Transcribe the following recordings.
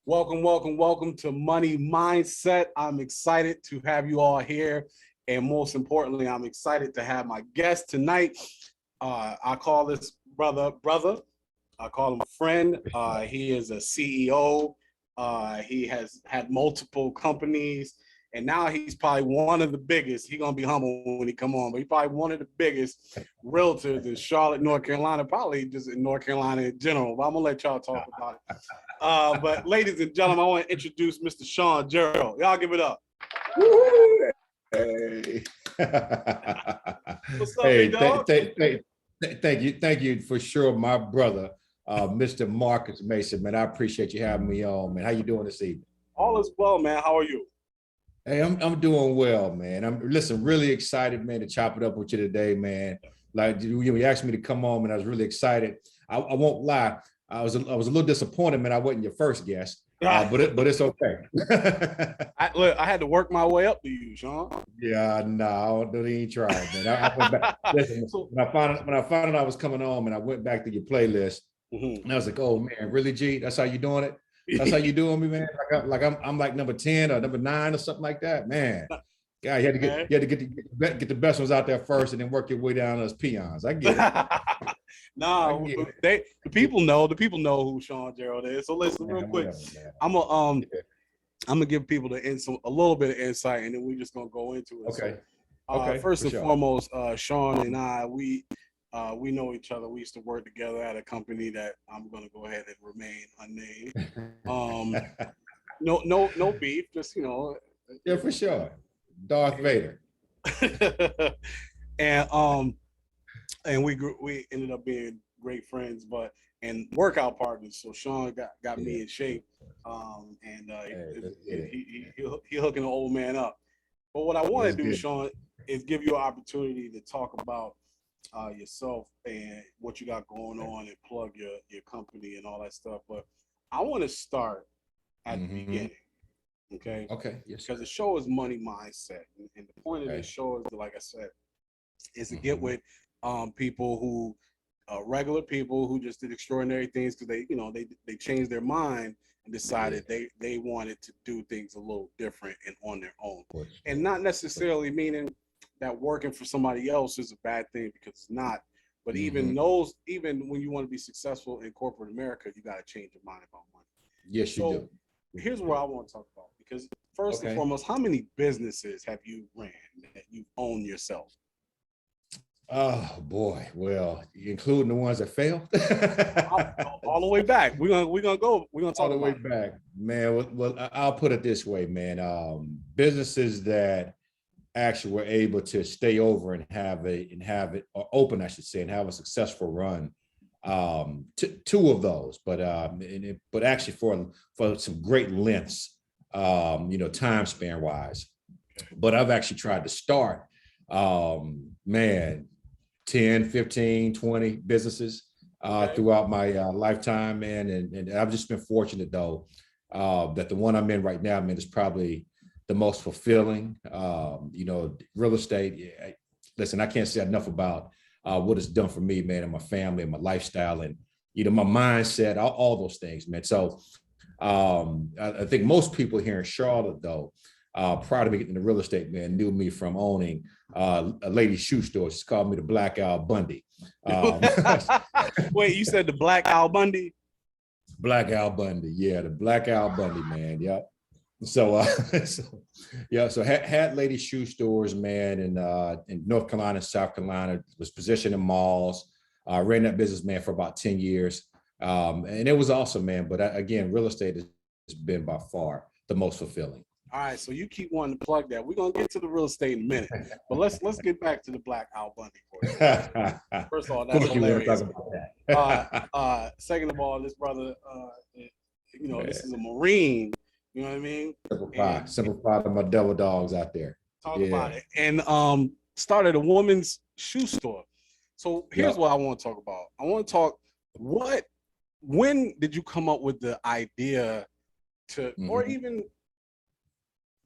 Welcome, welcome, welcome to Money Mindset. I'm excited to have you all here. And most importantly, I'm excited to have my guest tonight. I call this brother. I call him a friend. He is a CEO. He has had multiple companies. And now he's probably one of the biggest. He's going to be humble when he come on, but he's probably one of the biggest realtors in Charlotte, North Carolina, probably just in North Carolina in general. But I'm going to let y'all talk about it. But ladies and gentlemen, I want to introduce Mr. Shawn Gerald. Y'all give it up. Hey. What's up, big dog? Thank you for sure, my brother, Mr. Marcus Mason, man. I appreciate you having me on, man. How you doing this evening? All is well, man. How are you? Hey, I'm doing well, man. I'm really excited, man, to chop it up with you today, man. Like you asked me to come on, and I was really excited. I won't lie. I was a little disappointed, man. I wasn't your first guest, but it's okay. I had to work my way up to you, Shawn. Yeah, no, don't even try, man. I went back. Listen, when I found out I was coming on, and I went back to your playlist, and I was like, "Oh man, really, G? That's how you doing it? That's how you doing me, man? I'm like number 10 or number 9 or something like that, man." Yeah, you had to get the best ones out there first, and then work your way down as peons. I get it. The people know who Shawn Gerald is. So listen, real quick, I'm gonna give people a little bit of insight, and then we're just gonna go into it. Okay. So, first and foremost, Shawn and I, we know each other. We used to work together at a company that I'm gonna go ahead and remain unnamed. No beef, just Yeah, for sure. Darth Vader. and we ended up being great friends, and workout partners. So Shawn got me in shape, he hooking the old man up. But what I want to do, Shawn, is give you an opportunity to talk about yourself and what you got going on, and plug your company and all that stuff. But I want to start at the beginning. Okay. Yes. Because the show is Money Mindset, and the point of this show is, like I said, is to get with people who regular people who just did extraordinary things because they changed their mind and decided they wanted to do things a little different and on their own, and not necessarily meaning that working for somebody else is a bad thing, because it's not. But even when you want to be successful in corporate America, you got to change your mind about money. Yes, you do. Here's what I want to talk about, because first and foremost, how many businesses have you ran that you own yourself? Oh boy, well, including the ones that failed. all the way back. We're gonna talk all the way back, man. Well, I'll put it this way, man. Businesses that actually were able to stay over and have it or open, I should say, and have a successful run. Two of those, but actually for some great lengths, time span wise. But I've actually tried to start, 10, 15, 20 businesses throughout my lifetime, man. And I've just been fortunate, though, that the one I'm in right now, man, is probably the most fulfilling. Real estate. Listen, I can't say enough about what it's done for me, man, and my family and my lifestyle and, my mindset, all those things, man. So I think most people here in Charlotte, though, prior to me getting into real estate, man, knew me from owning a lady's shoe store. She's called me the Black Al Bundy. Wait, you said the Black Al Bundy? Black Al Bundy, yeah, the Black Al Bundy, man, yeah. So had lady shoe stores, man, in North Carolina, South Carolina. Was positioned in malls. Ran that business, man, for about 10 years, and it was awesome, man. But again, real estate has been by far the most fulfilling. All right, so you keep wanting to plug that. We're gonna get to the real estate in a minute, but let's get back to the Black Al Bundy portion. First of all, that's hilarious. Second of all, this brother, this is a Marine. You know what I mean? Simplify to my devil dogs out there. Talk about it. And started a woman's shoe store. So here's what I want to talk about. I want to talk when did you come up with the idea to, or even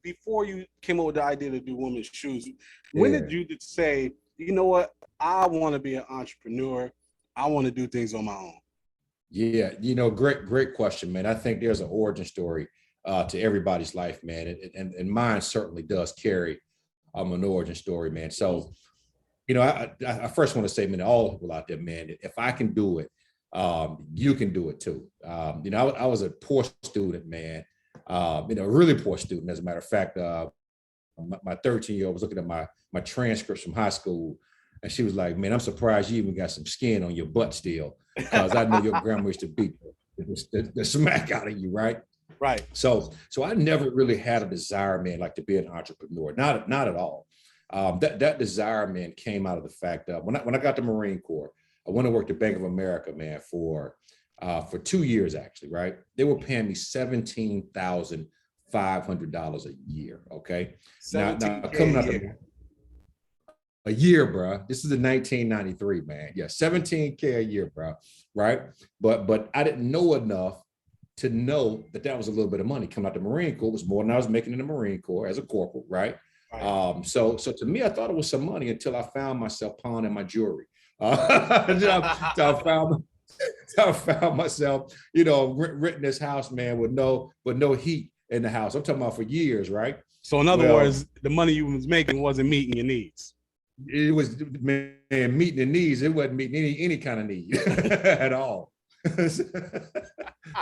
before you came up with the idea to do women's shoes, when did you say, you know what, I want to be an entrepreneur, I want to do things on my own? Yeah, great question, man. I think there's an origin story to everybody's life, man, and mine certainly does carry an origin story, man. So, I first want to say, man, to all people out there, man, if I can do it, you can do it too. I was a poor student, man. A really poor student, as a matter of fact. My 13-year-old was looking at my transcripts from high school, and she was like, "Man, I'm surprised you even got some skin on your butt still, because I know your grandma used to beat the smack out of you, right?" Right. So I never really had a desire, man, like to be an entrepreneur. Not at all. That desire, man, came out of the fact that when I got the Marine Corps, I went to work at Bank of America, man, for 2 years actually, right? They were paying me $17,500 a year. Okay. Now coming out a year, bro. This is in 1993, man. Yeah, $17K a year, bro. Right. But I didn't know enough to know that was a little bit of money coming out the Marine Corps. It was more than I was making in the Marine Corps as a corporal, right? Right. So to me, I thought it was some money until I found myself pawning my jewelry. I found myself, renting this house, man, with no heat in the house. I'm talking about for years, right? So in other words, the money you was making wasn't meeting your needs. It was, man, meeting the needs. It wasn't meeting any kind of need at all.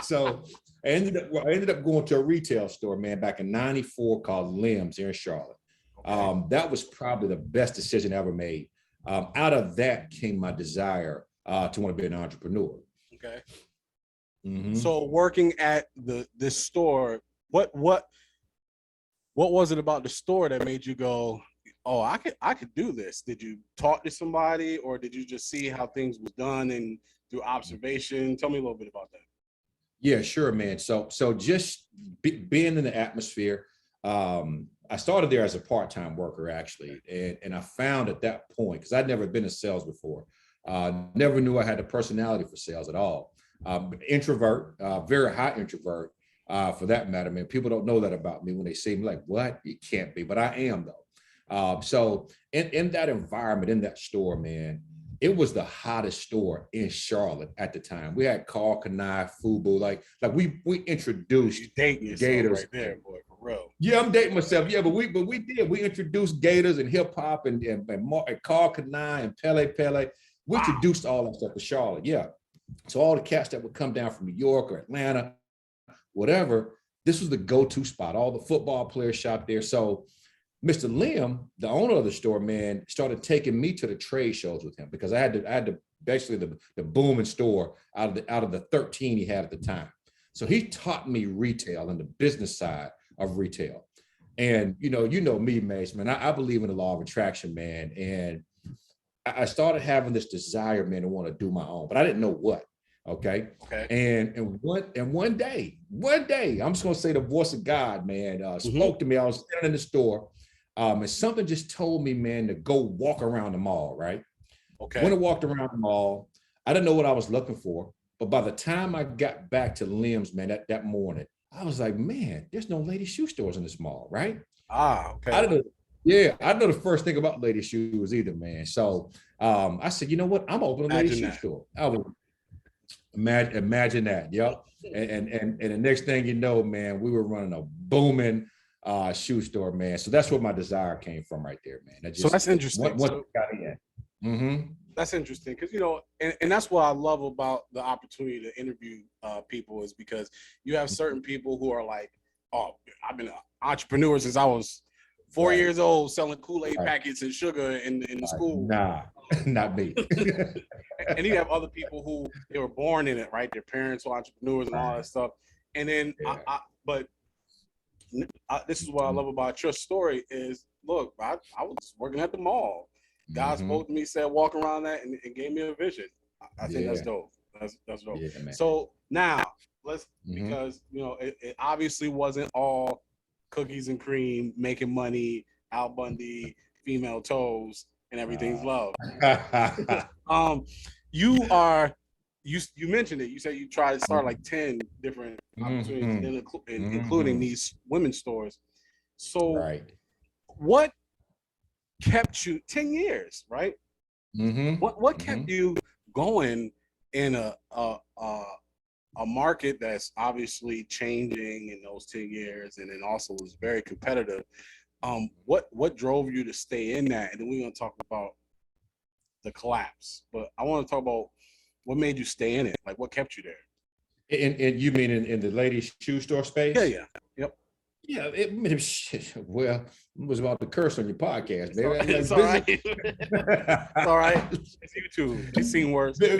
So I ended up going to a retail store, man, back in '94 called Limbs here in Charlotte. Okay. That was probably the best decision I ever made. Out of that came my desire to want to be an entrepreneur. Okay. Mm-hmm. So working at this store, what was it about the store that made you go, "Oh, I could do this"? Did you talk to somebody, or did you just see how things was done and through observation? Tell me a little bit about that. Yeah, sure, man. So just being in the atmosphere, I started there as a part-time worker, actually. And I found at that point, because I'd never been in sales before, never knew I had the personality for sales at all. Introvert, very high introvert, for that matter, man. People don't know that about me when they see me, like, what? You can't be, but I am, though. So in that environment, in that store, man, it was the hottest store in Charlotte at the time. We had Carl Kanai, Fubu, like we introduced Gators right there, boy, for real. Yeah, I'm dating myself. Yeah, but we did. We introduced Gators and hip hop and Carl Kanai and Pele. We introduced all that stuff to Charlotte. Yeah. So all the cats that would come down from New York or Atlanta, whatever, this was the go-to spot. All the football players shopped there. So Mr. Lim, the owner of the store, man, started taking me to the trade shows with him, because I had to basically the booming store out of the 13 he had at the time. So he taught me retail and the business side of retail. And you know me, Mace, man, I believe in the law of attraction, man. And I started having this desire, man, to want to do my own, but I didn't know what. Okay. And one day, I'm just gonna say the voice of God, man, spoke to me. I was standing in the store. And something just told me, man, to go walk around the mall, right? Okay. When I walked around the mall, I didn't know what I was looking for. But by the time I got back to Limbs, man, that morning, I was like, man, there's no lady shoe stores in this mall, right? Okay. I didn't know the first thing about lady shoes either, man. So I said, you know what? I'm opening a lady shoe store. I would imagine that. Yep. And the next thing you know, man, we were running a booming shoe store, man. So that's where my desire came from right there, man. So that's interesting. Mm-hmm. That's interesting, because and that's what I love about the opportunity to interview people, is because you have certain people who are like, "Oh, I've been an entrepreneur since I was 4 years old, selling Kool-Aid packets and sugar in the school." Nah, not me. And you have other people who they were born in it, right? Their parents were entrepreneurs and all that stuff. And then, this is what I love about your story is, look, I was working at the mall. God spoke to me, said, walk around that, and gave me a vision. I think that's dope. That's dope. Yeah, so now let's, because, it obviously wasn't all cookies and cream, making money, Al Bundy, female toes, and everything's love. You mentioned it. You said you tried to start like 10 different opportunities, including these women's stores. So what kept you 10 years, right? What kept you going in a a market that's obviously changing in those 10 years, and then also is very competitive. What drove you to stay in that? And then we're gonna talk about the collapse. But I want to talk about what made you stay in it. Like what kept you there? And you mean in the ladies' shoe store Yeah, space? yeah. Yep. Yeah, shit, well, I was about to curse on your podcast, It's all, baby. I'm it's like all right. business. It's all right. It's YouTube. You've seen worse. There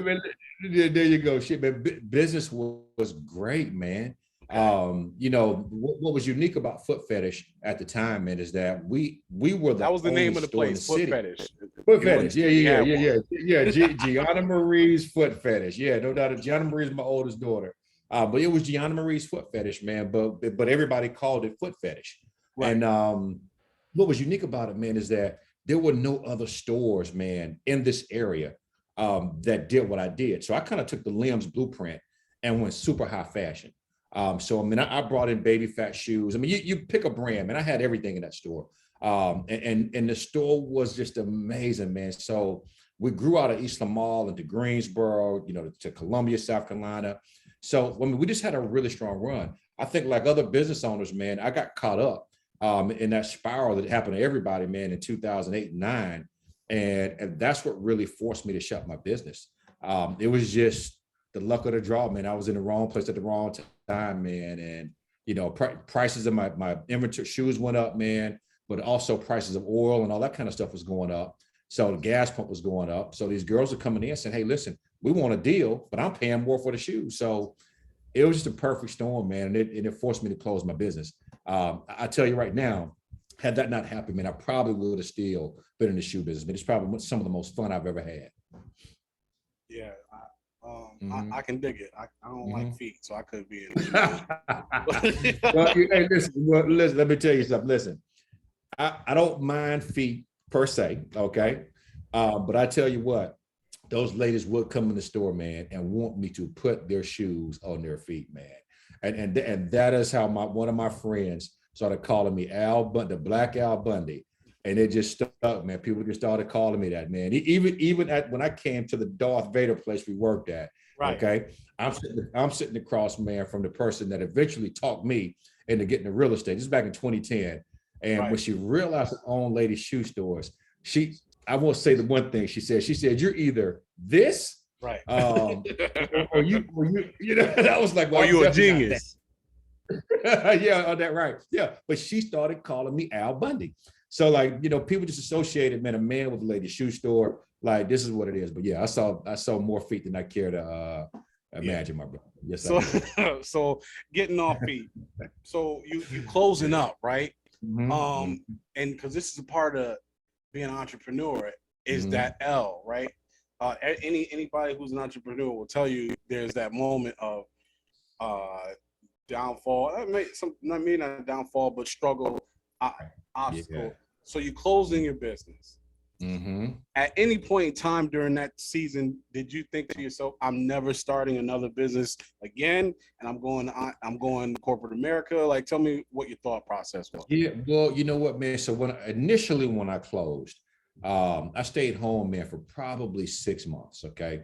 you go. Shit, man. Business was great, man. Okay. You know, what was unique about Foot Fetish at the time, man, is that we were That the was the only name of the store in the place, Foot city. Fetish. Foot In Fetish. Winchester, we had one. Gianna Marie's Foot Fetish. Yeah, no doubt. Gianna Marie's my oldest daughter. But it was Gianna Marie's Foot Fetish, man. But everybody called it Foot Fetish. Right. And what was unique about it, man, is that there were no other stores, man, in this area that did what I did. So I kind of took the Limbs blueprint and went super high fashion. So I mean, I brought in baby fat shoes. I mean, you pick a brand, man. I had everything in that store. And the store was just amazing, man. So we grew out of East Lamal into Greensboro, you know, to Columbia, South Carolina. So I mean, we just had a really strong run. I think like other business owners, man, I got caught up in that spiral that happened to everybody, man, in 2008 and 9. And that's what really forced me to shut my business. It was just the luck of the draw, man. I was in the wrong place at the wrong time, man. And, you know, prices of my inventory shoes went up, man, but also prices of oil and all that kind of stuff was going up. So the gas pump was going up. So these girls are coming in saying, hey, listen, we want a deal, but I'm paying more for the shoes. So it was just a perfect storm, man. And it forced me to close my business. I tell you right now, had that not happened, man, I probably would have still been in the shoe business. But it's probably some of the most fun I've ever had. Yeah. Mhm. I can dig it. I don't like Mhm. feet, so I could be in the shoe business. Hey, listen, let me tell you something. Listen, I don't mind feet per se, okay? But I tell you what, those ladies would come in the store, man, and want me to put their shoes on their feet, man. And that is how one of my friends started calling me the Black Al Bundy. And it just stuck, man. People just started calling me that, man. Even when I came to the Darth Vader place we worked at, Right. okay, I'm sitting across, man, from the person that eventually talked me into getting the real estate. This is back in 2010. And Right. when she realized her own lady shoe stores, I won't say the one thing she said, you're either this, Right. or you know, and I was like, well, Are you a definitely not genius? that. Yeah, on that right. Yeah. But she started calling me Al Bundy. So like, you know, people just associated, man, a man with a lady shoe store. Like this is what it is. But yeah, I saw more feet than I care to imagine, my brother. Yes, So I did. so getting off feet. So you closing up, right? Mm-hmm. And because this is a part of being an entrepreneur is Mm-hmm. that L, right? Anybody who's an entrepreneur will tell you there's that moment of downfall. Maybe not downfall, but struggle, obstacle. Yeah. So you closing your business. Mm-hmm. At any point in time during that season, did you think to yourself, "I'm never starting another business again, and I'm going to corporate America"? Like, tell me what your thought process was. Yeah, well, you know what, man. So when I closed, I stayed home, man, for probably 6 months. Okay,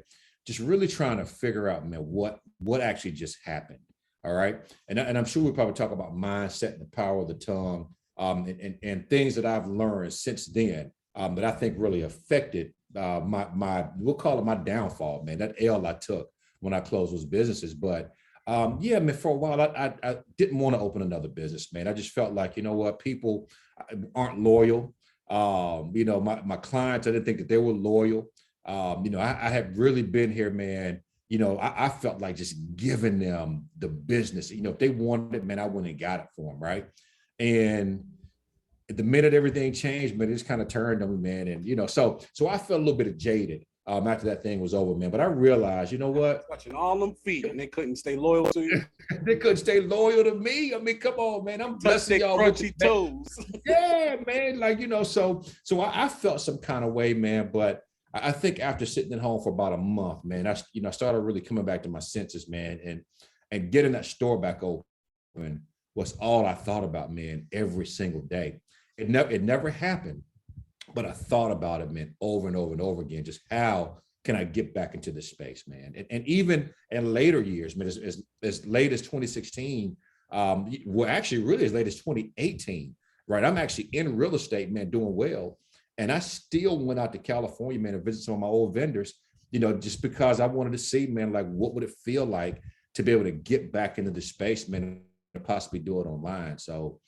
just really trying to figure out, man, what actually just happened. All right, and I'm sure we'll probably talk about mindset and the power of the tongue, and things that I've learned since then, that I think really affected my we'll call it my downfall, man. That L I took when I closed those businesses, but yeah, man, for a while, I didn't want to open another business, man. I just felt like, you know what, people aren't loyal. You know, my clients, I didn't think that they were loyal. You know, I had really been here, man. You know, I felt like just giving them the business. You know, if they wanted it, man, I went and got it for them, right? And the minute everything changed, man, it just kind of turned on me, man. And, you know, so I felt a little bit of jaded after that thing was over, man. But I realized, you know what? Touching all them feet, and they couldn't stay loyal to you. They couldn't stay loyal to me. I mean, come on, man. I'm Touch blessing their y'all with crunchy the toes. yeah, man. Like, you know, so I felt some kind of way, man. But I think after sitting at home for about a month, man, I started really coming back to my senses, man, and getting that store back open was all I thought about, man, every single day. It never happened, but I thought about it, man, over and over and over again, just how can I get back into this space, man? And even in later years, man, as late as 2016, well, actually really as late as 2018, right? I'm actually in real estate, man, doing well. And I still went out to California, man, and visit some of my old vendors, just because I wanted to see, man, like what would it feel like to be able to get back into the space, man, and possibly do it online. So,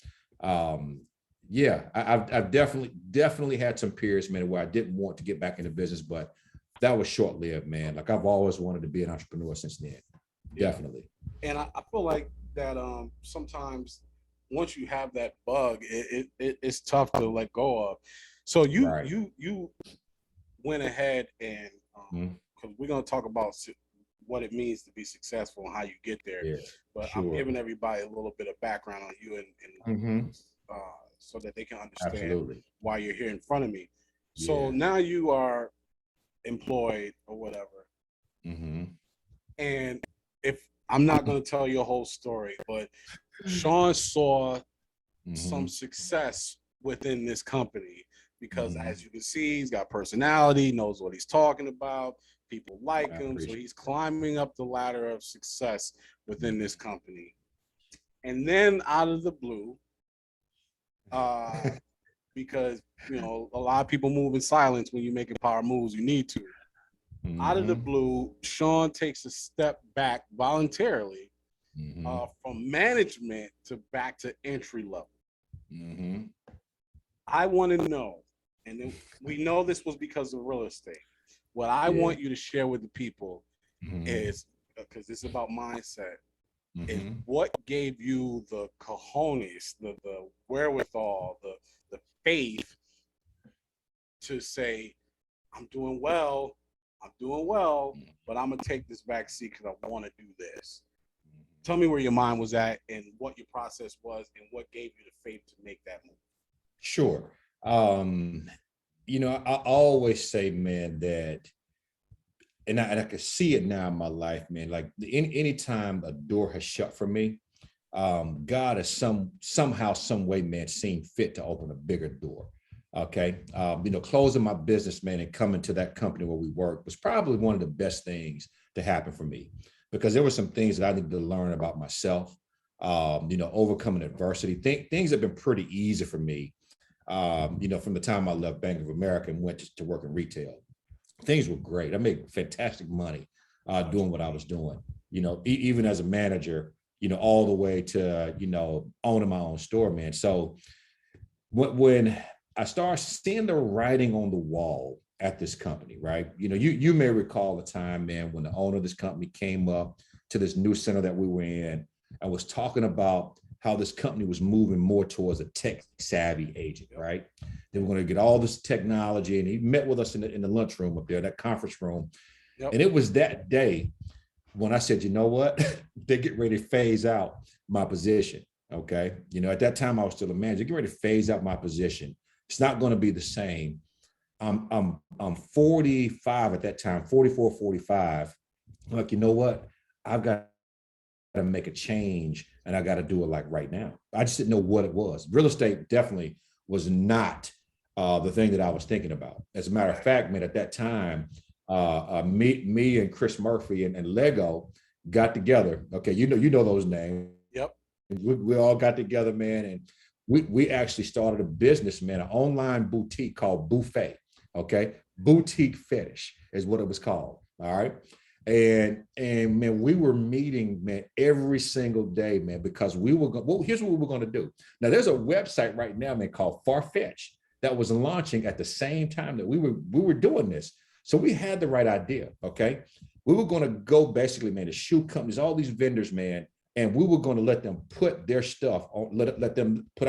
yeah, I've definitely had some periods, man, where I didn't want to get back into business, but that was short-lived, man. Like I've always wanted to be an entrepreneur since then. Yeah. Definitely. And I feel like that sometimes once you have that bug, it's tough to let go of. So you went ahead and because we're gonna talk about what it means to be successful and how you get there. Yeah, but sure. I'm giving everybody a little bit of background on you and so that they can understand why you're here in front of me. So now you are employed or whatever. And if I'm not going to tell your whole story, but Shawn saw some success within this company because as you can see, he's got personality, knows what he's talking about. People like him. So he's climbing up the ladder of success within this company. And then out of the blue, because, a lot of people move in silence when you're making power moves, you need to. Out of the blue, Shawn takes a step back voluntarily from management to back to entry level. I want to know, and then we know this was because of real estate. What I want you to share with the people is, because this is about mindset, is what gave you the cojones, the wherewithal, the faith to say, I'm doing well, but I'm going to take this back seat because I want to do this. Tell me where your mind was at and what your process was and what gave you the faith to make that move. Sure. I always say, man, that, and I can see it now in my life, man, like anytime a door has shut for me, God has somehow, some way, man, seen fit to open a bigger door. Okay. Closing my business, man, and coming to that company where we work was probably one of the best things to happen for me, because there were some things that I needed to learn about myself, overcoming adversity. Things have been pretty easy for me, from the time I left Bank of America and went to work in retail. Things were great. I made fantastic money doing what I was doing, even as a manager, all the way to, owning my own store, man. So when I started seeing the writing on the wall at this company, right? You may recall the time, man, when the owner of this company came up to this new center that we were in and was talking about how this company was moving more towards a tech savvy agent, right? They were going to get all this technology, and he met with us in the lunchroom up there, that conference room. And it was that day when I said, you know what, they get ready to phase out my position. Okay. At that time I was still a manager, get ready to phase out my position. It's not going to be the same. I'm 45 at that time, 44, 45. I'm like, you know what? I've got to make a change, and I got to do it like right now. I just didn't know what it was. Real estate definitely was not the thing that I was thinking about. As a matter of fact, man, at that time, me and Chris Murphy and Lego got together. Okay, you know those names. Yep. We all got together, man, and we actually started a business, man, an online boutique called Buffet. Okay, Boutique Fetish is what it was called. All right. And man, we were meeting, man, every single day, man, because we were here's what we were going to do. Now there's a website right now, man, called Farfetch that was launching at the same time that we were doing this. So we had the right idea. Okay. We were going to go basically, man, to shoe companies, all these vendors, man, and we were going to let them put their stuff on, let them put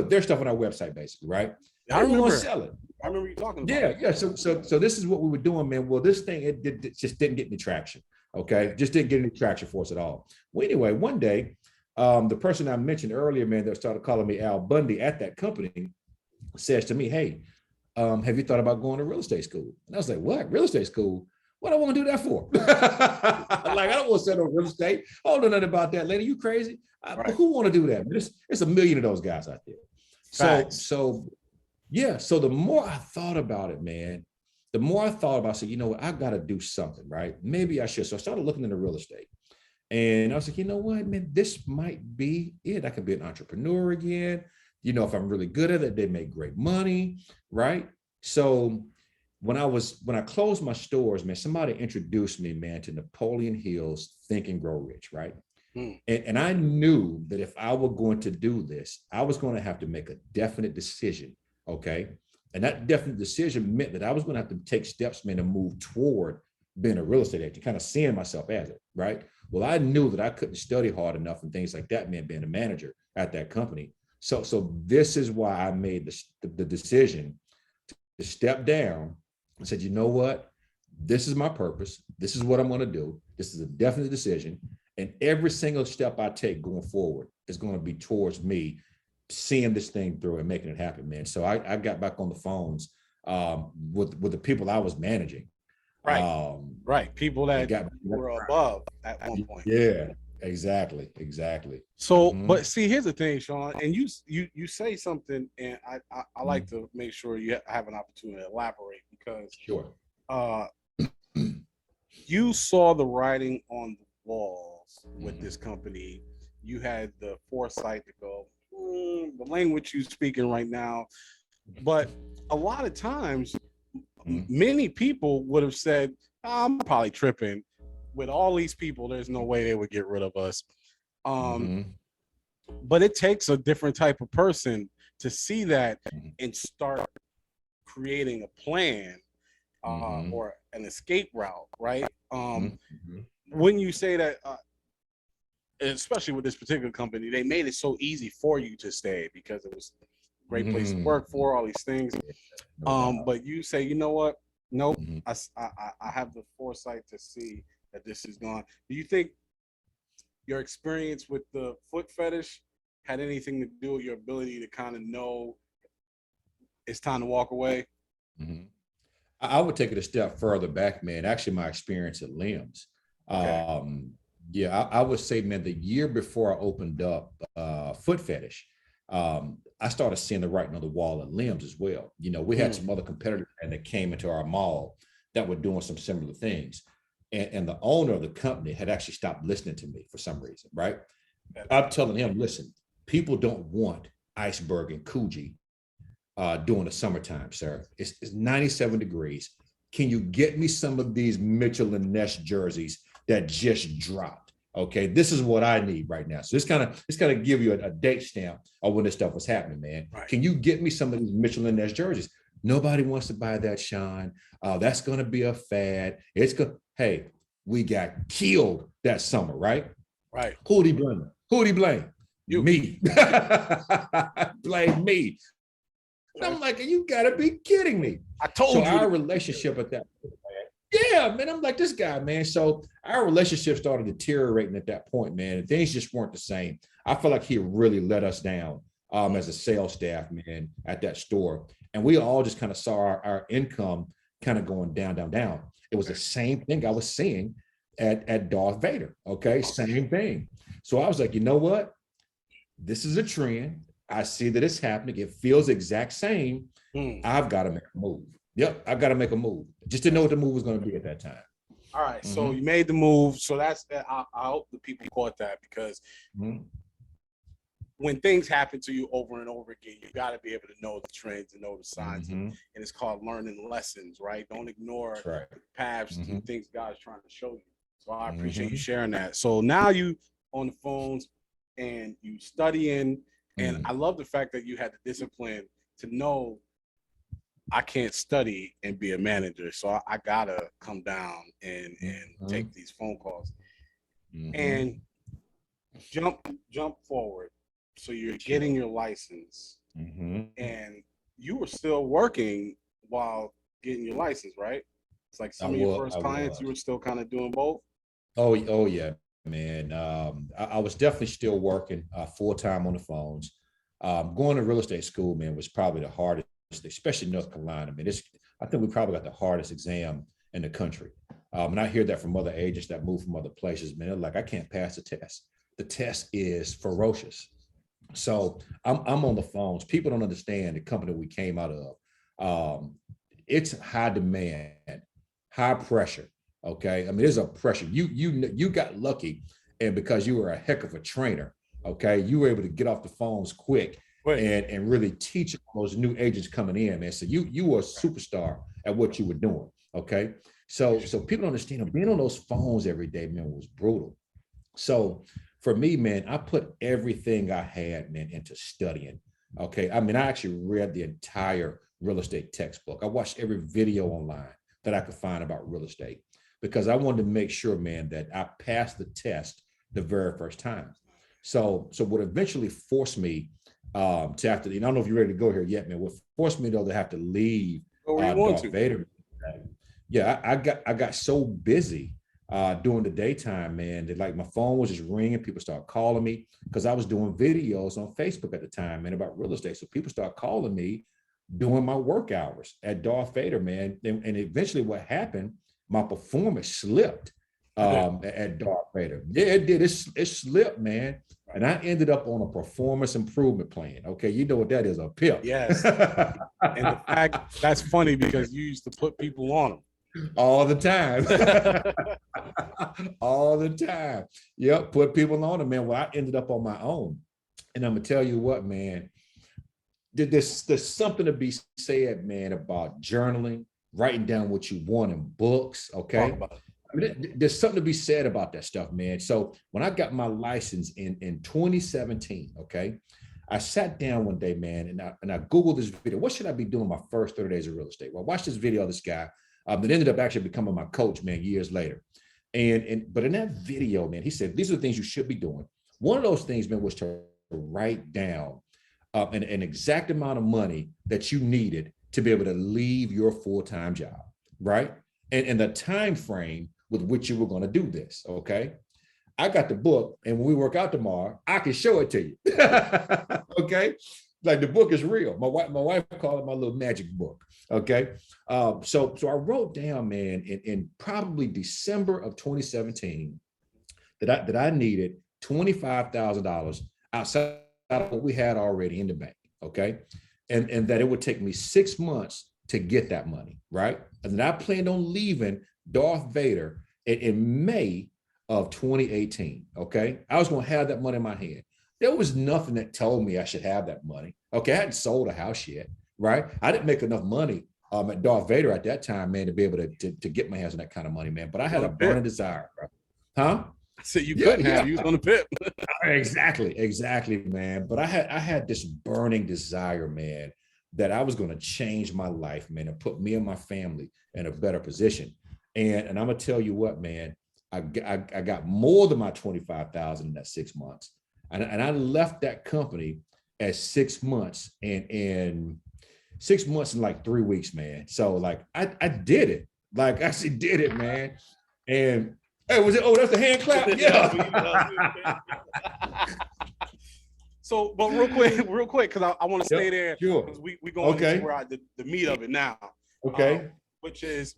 their stuff on our website, basically, right? I remember. We're going to sell it. I remember you talking about. Yeah. So this is what we were doing, man. Well, this thing it just didn't get any traction. Okay, just didn't get any traction for us at all. Well, anyway, one day, the person I mentioned earlier, man, that started calling me Al Bundy at that company, says to me, "Hey, have you thought about going to real estate school?" And I was like, "What? Real estate school? What do I want to do that for?" Like, I don't want to settle real estate. I don't know nothing about that, lady. You crazy? Right. Who want to do that? There's a million of those guys out there. So the more I thought about it, man, the more I thought about it, I said, you know what, I've got to do something, right? Maybe I should. So I started looking into real estate. And I was like, you know what, man, this might be it. I could be an entrepreneur again. You know, if I'm really good at it, they make great money, right? So when I closed my stores, man, somebody introduced me, man, to Napoleon Hill's Think and Grow Rich, right? And I knew that if I were going to do this, I was going to have to make a definite decision, okay? And that definite decision meant that I was going to have to take steps, man, to move toward being a real estate agent, kind of seeing myself as it, right? Well, I knew that I couldn't study hard enough and things like that, man, being a manager at that company. So this is why I made the decision to step down and said, you know what? This is my purpose. This is what I'm going to do. This is a definite decision. And every single step I take going forward is going to be towards me seeing this thing through and making it happen, man. So I got back on the phones with the people I was managing. Right. Right. People that were above at one point. Yeah, exactly. So, but see, here's the thing, Shawn, and you say something, and I like to make sure you have an opportunity to elaborate, because sure. You saw the writing on the walls with this company. You had the foresight to go, the language you're speaking right now. But a lot of times, many people would have said, I'm probably tripping. With all these people, there's no way they would get rid of us. But it takes a different type of person to see that and start creating a plan or an escape route, right? When you say that, especially with this particular company, they made it so easy for you to stay because it was a great place to work for, all these things. But you say, you know what? Nope, I have the foresight to see that this is gone. Do you think your experience with the foot fetish had anything to do with your ability to kind of know it's time to walk away? I would take it a step further back, man. Actually, my experience at Limbs. Okay. Yeah, I would say, man, the year before I opened up Foot Fetish, I started seeing the writing on the wall at Limbs as well. You know, we had some other competitors that came into our mall that were doing some similar things. And the owner of the company had actually stopped listening to me for some reason, right? I'm telling him, listen, people don't want Iceberg and Coogee during the summertime, sir. It's 97 degrees. Can you get me some of these Mitchell and Ness jerseys that just dropped? Okay, this is what I need right now. So it's kind of give you a date stamp of when this stuff was happening, man. Right. Can you get me some of these Mitchell and Ness jerseys? Nobody wants to buy that, Shawn. That's going to be a fad. It's good. Hey, we got killed that summer, right? Right. Who'd he blame? Who'd he blame? You. Me. Blame me. And I'm like, you gotta be kidding me. I told you. Our relationship at that point, yeah, man, I'm like, this guy, man. So our relationship started deteriorating at that point, man. And things just weren't the same. I felt like he really let us down as a sales staff, man, at that store. And we all just kind of saw our income kind of going down. It was the same thing I was seeing at Darth Vader. Okay, same thing. So I was like, you know what? This is a trend. I see that it's happening. It feels exact same. I've got to make a move. Yep, I've got to make a move. Just to know what the move was going to be at that time. All right, so you made the move. So that's I hope the people caught that, because when things happen to you over and over again, you got to be able to know the trends and know the signs. And it's called learning lessons, right? Don't ignore the paths and things God's trying to show you. So I appreciate you sharing that. So now you on the phones and you studying. And I love the fact that you had the discipline to know I can't study and be a manager. So I gotta come down and take these phone calls and jump forward. So you're getting your license and you were still working while getting your license, right? It's like some of your first clients, you were still kind of doing both. Oh yeah, man. I was definitely still working full time on the phones. Going to real estate school, man, was probably the hardest, especially in North Carolina. I mean, I think we probably got the hardest exam in the country. And I hear that from other agents that move from other places, man. They're like, I can't pass the test. The test is ferocious. So I'm on the phones. People don't understand the company we came out of. it's high demand, high pressure. Okay. I mean, there's a pressure. You got lucky, and because you were a heck of a trainer, okay, you were able to get off the phones quick and really teach those new agents coming in, man. So you were a superstar at what you were doing. Okay. So people understand being on those phones every day, man, was brutal. So for me, man, I put everything I had, man, into studying. Okay. I mean, I actually read the entire real estate textbook. I watched every video online that I could find about real estate because I wanted to make sure, man, that I passed the test the very first time. So what eventually forced me to have to, and I don't know if you're ready to go here yet, man, what forced me though to have to leave Darth Vader. Yeah, I got so busy during the daytime, man, that like my phone was just ringing. People started calling me because I was doing videos on Facebook at the time, man, about real estate. So people started calling me during my work hours at Darth Vader, man. And eventually what happened, my performance slipped at Darth Vader. Yeah, it did. It slipped, man. And I ended up on a performance improvement plan. Okay, you know what that is, a PIP. Yes. And the fact, that's funny because you used to put people on them. All the time. All the time. Yep, put people on them, man. Well, I ended up on my own. And I'm gonna tell you what, man, there's something to be said, man, about journaling, writing down what you want in books. Okay. I mean, there's something to be said about that stuff, man. So when I got my license in 2017, okay, I sat down one day, man, and I Googled this video. What should I be doing my first 30 days of real estate? Well, I watched this video of this guy that ended up actually becoming my coach, man, years later. But in that video, man, he said, these are the things you should be doing. One of those things, man, was to write down an exact amount of money that you needed to be able to leave your full-time job, right? And the time frame with which you were going to do this, okay? I got the book, and when we work out tomorrow, I can show it to you. Okay, like the book is real. My wife called it my little magic book. Okay, so I wrote down, man, in probably December of 2017 that I needed $25,000 outside of what we had already in the bank. Okay, and that it would take me 6 months to get that money, right? And then I planned on leaving Darth Vader in May of 2018. Okay, I was going to have that money in my hand. There was nothing that told me I should have that money. Okay, I hadn't sold a house yet, right? I didn't make enough money at Darth Vader at that time, man, to be able to get my hands on that kind of money, man. But I had a burning desire, bro. Huh? I said you couldn't have. You was on the PIP. Exactly, man. But I had this burning desire, man, that I was going to change my life, man, and put me and my family in a better position. And I'm gonna tell you what, man, I got more than my 25,000 in that 6 months, and I left that company at 6 months and 6 months in like 3 weeks, man. So like I did it, like I actually did it, man. And hey, was it? Oh, that's the hand clap. Yeah. So, but real quick, because I want to stay there. Sure. Because we going into where the meat of it now. Okay. Which is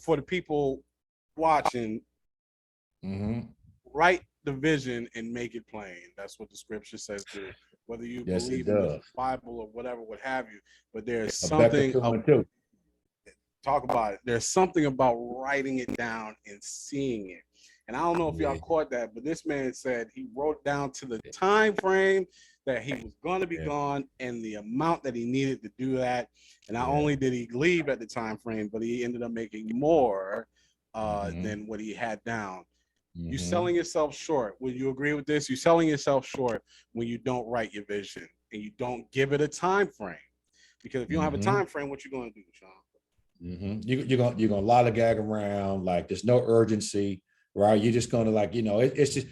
for the people watching, write the vision and make it plain. That's what the scripture says to whether you believe in the Bible or whatever, what have you. But there's something talk about it. There's something about writing it down and seeing it. And I don't know if y'all caught that, but this man said he wrote down to the time frame that he was going to be gone and the amount that he needed to do that. And not only did he leave at the time frame, but he ended up making more than what he had down. You're selling yourself short. Would you agree with this? You're selling yourself short when you don't write your vision and you don't give it a time frame. Because if you don't have a time frame, what you going to do, Shawn? You're gonna lollygag around, like there's no urgency, right? You're just gonna, like, it's just,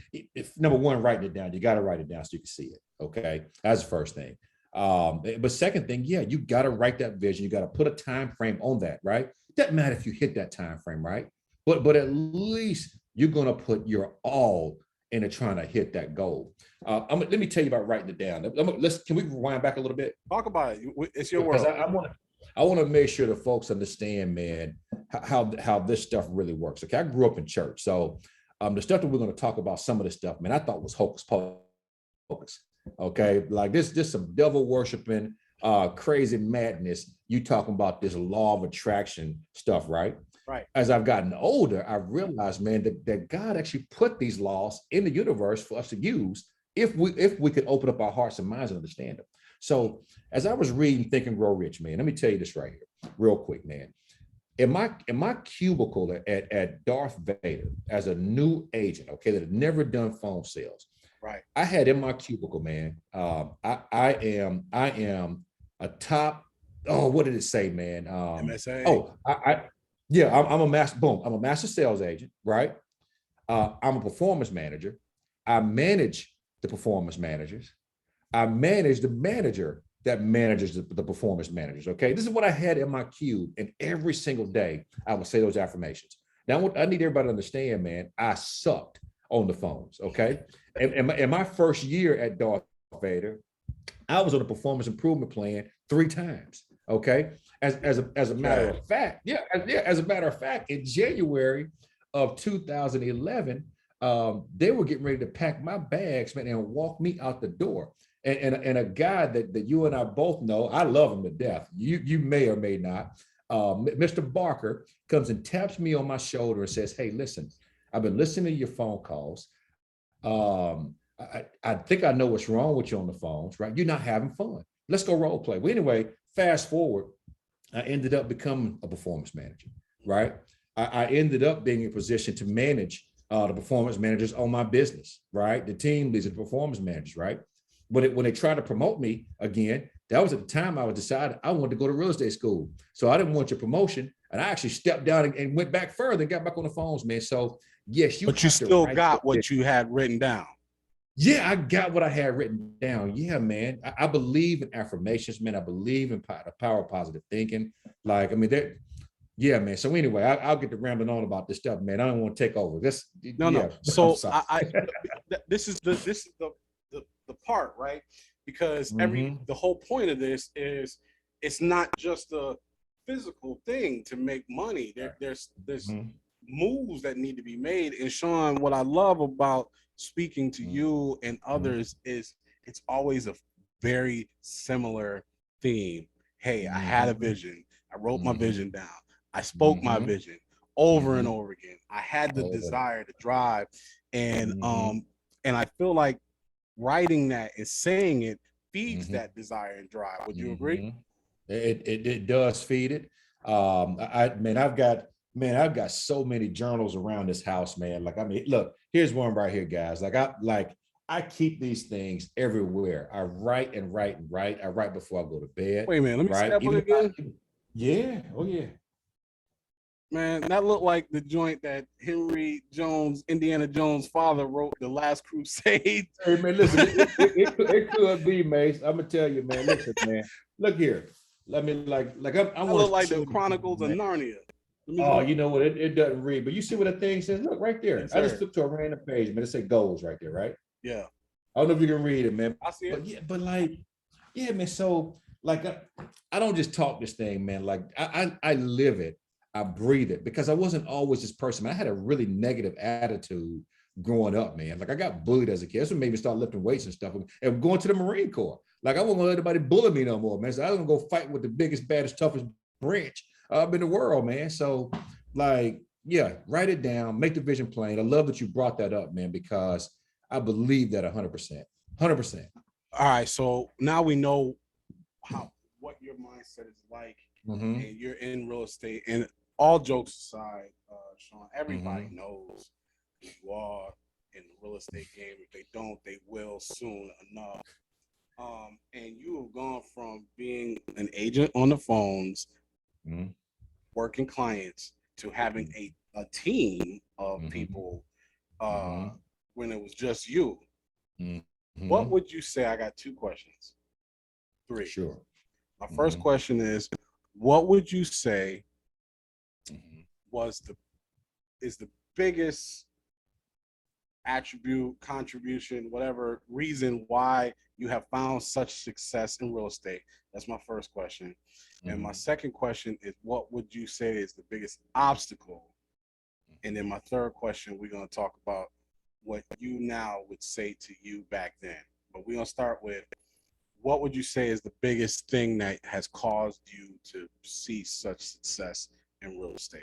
number one, writing it down. You got to write it down so you can see it. Okay, that's the first thing. But second thing, you got to write that vision. You got to put a time frame on that, right? It doesn't matter if you hit that time frame, right? But at least you're gonna put your all into trying to hit that goal. Let me tell you about writing it down. Can we rewind back a little bit? Talk about it. It's your world. I want to make sure the folks understand, man, how this stuff really works. Okay, I grew up in church, so the stuff that we're going to talk about, some of this stuff, man, I thought was hocus pocus. Okay, like this some devil worshiping, crazy madness. You talking about this law of attraction stuff, right? Right. As I've gotten older, I've realized, man, that God actually put these laws in the universe for us to use if we could open up our hearts and minds and understand them. So as I was reading Think and Grow Rich, man, let me tell you this right here, real quick, man. In my cubicle at Darth Vader as a new agent, okay, that had never done phone sales, right, I had in my cubicle, man. I am a top. Oh, what did it say, man? MSA. Oh, yeah, I'm a master. Boom, I'm a master sales agent, right? I'm a performance manager. I manage the performance managers. I manage the manager that manages the performance managers. Okay, this is what I had in my cube, and every single day I would say those affirmations. Now, what I need everybody to understand, man, I sucked on the phones. Okay, and in my first year at Darth Vader, I was on a performance improvement plan 3 times. Okay, as a matter of fact, as a matter of fact, in January of 2011, they were getting ready to pack my bags, man, and walk me out the door. And a guy that you and I both know, I love him to death. You may or may not. Mr. Barker comes and taps me on my shoulder and says, "Hey, listen, I've been listening to your phone calls. I think I know what's wrong with you on the phones, right? You're not having fun. Let's go role play." Well, anyway, fast forward, I ended up becoming a performance manager, right? I ended up being in a position to manage the performance managers on my business, right? The team leads, the performance managers, right? When they tried to promote me again, that was at the time I was decided I wanted to go to real estate school. So I didn't want your promotion. And I actually stepped down and went back further and got back on the phones, man. So yes, but you still got what you had written down. Yeah, I got what I had written down. Yeah, man. I believe in affirmations, man. I believe in the power of positive thinking. Like, I mean, yeah, man. So anyway, I'll get to rambling on about this stuff, man. I don't want to take over this. No. So this is the part, right? Because the whole point of this is it's not just a physical thing to make money. There's moves that need to be made. And Shawn, what I love about speaking to you and others is it's always a very similar theme. Hey, I had a vision. I wrote my vision down. I spoke my vision over and over again. I had the desire to drive, and I feel like writing that and saying it feeds that desire and drive. Would you agree? It does feed it. I've got so many journals around this house, man. Like, I mean, look, here's one right here, guys. I keep these things everywhere. I write and write and write. I write before I go to bed. Wait a minute, let me see that book again. Yeah. Oh yeah. Man, that looked like the joint that Henry Jones, Indiana Jones' father, wrote, The Last Crusade. Hey man, listen, it could be, Mace. I'm gonna tell you, man. Listen, man. Look here. Let me I look like the Chronicles of Narnia. Oh, you know what? It doesn't read, but you see what that thing says? Look right there. Yes, I just flipped to a random page, man. It says goals right there, right? Yeah. I don't know if you can read it, man. I see it. But yeah, man. So I don't just talk this thing, man. Like I live it. I breathe it, because I wasn't always this person. I had a really negative attitude growing up, man. Like, I got bullied as a kid. That's what made me start lifting weights and stuff and going to the Marine Corps. Like, I wasn't gonna let anybody bully me no more, man. So I was gonna go fight with the biggest, baddest, toughest branch in the world, man. So yeah, write it down, make the vision plain. I love that you brought that up, man, because I believe that 100%. 100%. All right. So now we know what your mindset is like, and you're in real estate. And all jokes aside, Shawn, everybody knows who you are in the real estate game. If they don't, they will soon enough. And you have gone from being an agent on the phones, working clients, to having a team of people when it was just you. What would you say? I got 2 questions. 3. Sure. My first question is, what would you say is the biggest attribute, contribution, whatever reason why you have found such success in real estate? That's my first question. And my second question is, what would you say is the biggest obstacle? And then my third question, we're going to talk about what you now would say to you back then. But we're going to start with, what would you say is the biggest thing that has caused you to see such success in real estate?